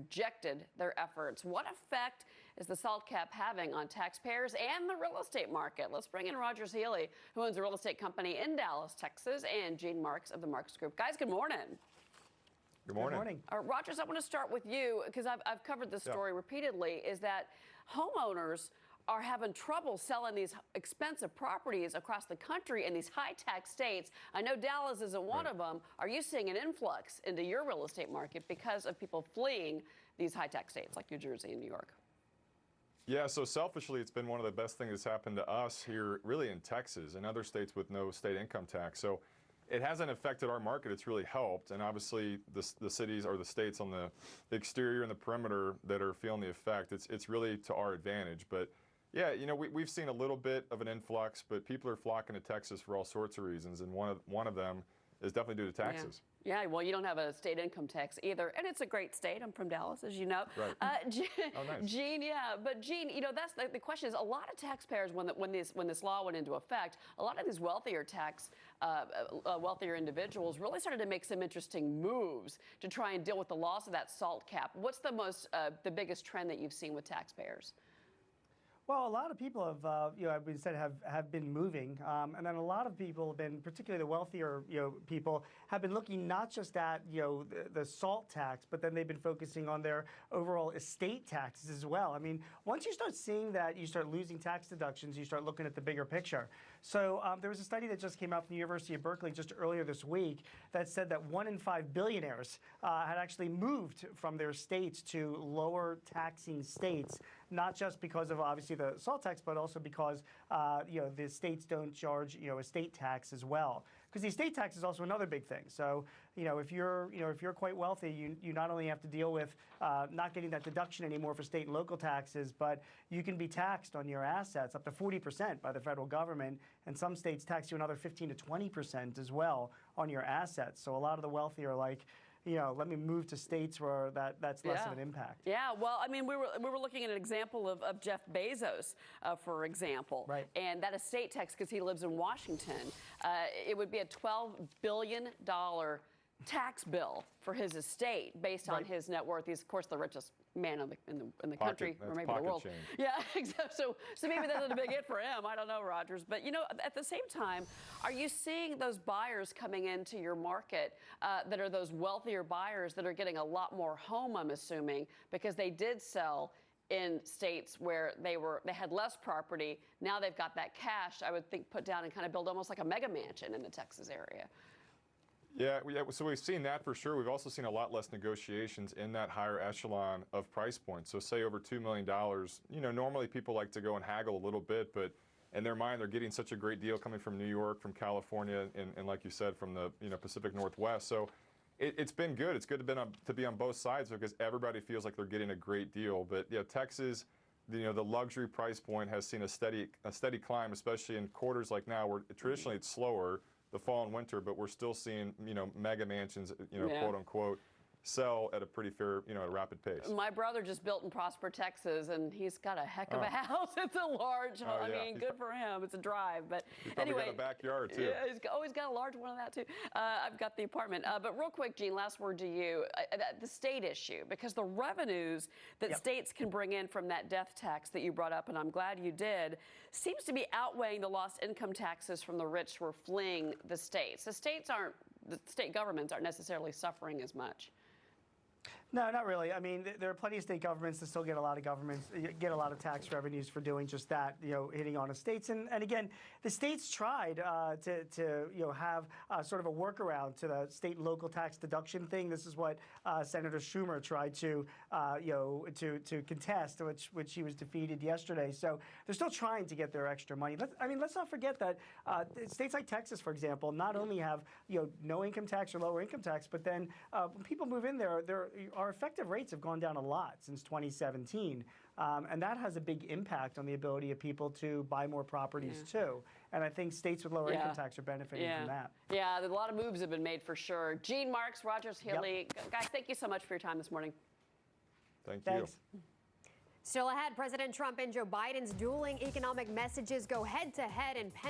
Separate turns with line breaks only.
rejected their efforts. What effect is the SALT cap having on taxpayers and the real estate market? Let's bring in Rogers Healy, who owns a real estate company in Dallas, Texas, and Gene Marks of the Marks Group. Guys, good morning.
Good morning.
Rogers, I want to start with you because I've covered this story repeatedly, is that homeowners are having trouble selling these expensive properties across the country in these high-tax states. I know Dallas isn't one of them. Are you seeing an influx into your real estate market because of people fleeing these high-tax states like New Jersey and New York?
Yeah, so selfishly, it's been one of the best things that's happened to us here, really in Texas and other states with no state income tax. So it hasn't affected our market. It's really helped. And obviously, the cities or the states on the exterior and the perimeter that are feeling the effect, it's really to our advantage. But yeah, you know, we've seen a little bit of an influx, but people are flocking to Texas for all sorts of reasons, and one of them is definitely due to taxes.
Yeah, well, you don't have a state income tax either, and it's a great state. I'm from Dallas, as you know.
Right.
Oh, nice. Gene, but Gene, you know, that's the question is, a lot of taxpayers, when this law went into effect, a lot of these wealthier individuals really started to make some interesting moves to try and deal with the loss of that SALT cap. What's the biggest trend that you've seen with taxpayers?
Well, a lot of people have been moving, and then a lot of people have been, particularly the wealthier people, have been looking not just at the SALT tax, but then they've been focusing on their overall estate taxes as well. I mean, once you start seeing that, you start losing tax deductions, you start looking at the bigger picture. So there was a study that just came out from the University of Berkeley just earlier this week that said that 1 in 5 billionaires had actually moved from their states to lower taxing states, not just because of obviously the SALT tax, but also because the states don't charge estate tax as well. Because the estate tax is also another big thing. So if you're quite wealthy, you not only have to deal with not getting that deduction anymore for state and local taxes, but you can be taxed on your assets up to 40% by the federal government, and some states tax you another 15 to 20% as well on your assets. So a lot of the wealthy are like, let me move to states where that's less of an impact.
Yeah, well, I mean, we were looking at an example of Jeff Bezos, for example.
Right.
And that estate tax, because he lives in Washington, it would be a $12 billion tax bill for his estate based on his net worth. He's, of course, the richest man in the country, or maybe the world.
Change.
Yeah, so maybe that's a big hit for him. I don't know, Rogers. But, at the same time, are you seeing those buyers coming into your market that are those wealthier buyers that are getting a lot more home, I'm assuming, because they did sell in states where they had less property. Now they've got that cash, I would think, put down and kind of build almost like a mega mansion in the Texas area.
Yeah, so we've seen that for sure. We've also seen a lot less negotiations in that higher echelon of price points. So say over $2 million, normally people like to go and haggle a little bit, but in their mind, they're getting such a great deal coming from New York, from California, and like you said, from the Pacific Northwest. So it's been good. It's good to be on both sides because everybody feels like they're getting a great deal. But yeah, Texas, the luxury price point has seen a steady climb, especially in quarters like now where traditionally it's slower, the fall and winter, but we're still seeing, mega mansions, quote unquote, sell at a pretty fair, at a rapid pace.
My brother just built in Prosper, Texas, and he's got a heck of a house. It's a large home. I mean, good for him. It's a drive. But
he's probably got a backyard, too.
Yeah, he's got a large one of that, too. I've got the apartment. But real quick, Gene, last word to you. The state issue, because the revenues that states can bring in from that death tax that you brought up, and I'm glad you did, seems to be outweighing the lost income taxes from the rich who are fleeing the states. The state governments aren't necessarily suffering as much.
No, not really. I mean, there are plenty of state governments that still get a lot of tax revenues for doing just that, hitting on estates. And again, the states tried to have sort of a workaround to the state and local tax deduction thing. This is what Senator Schumer tried to contest, which he was defeated yesterday. So they're still trying to get their extra money. Let's not forget that states like Texas, for example, not only have no income tax or lower income tax, but then when people move in there, our effective rates have gone down a lot since 2017, and that has a big impact on the ability of people to buy more properties too. And I think states with lower income tax are benefiting from that.
Yeah, a lot of moves have been made for sure. Gene Marks, Rogers Healy, guys, thank you so much for your time this morning.
Thanks.
Still ahead, President Trump and Joe Biden's dueling economic messages go head-to-head in Pennsylvania.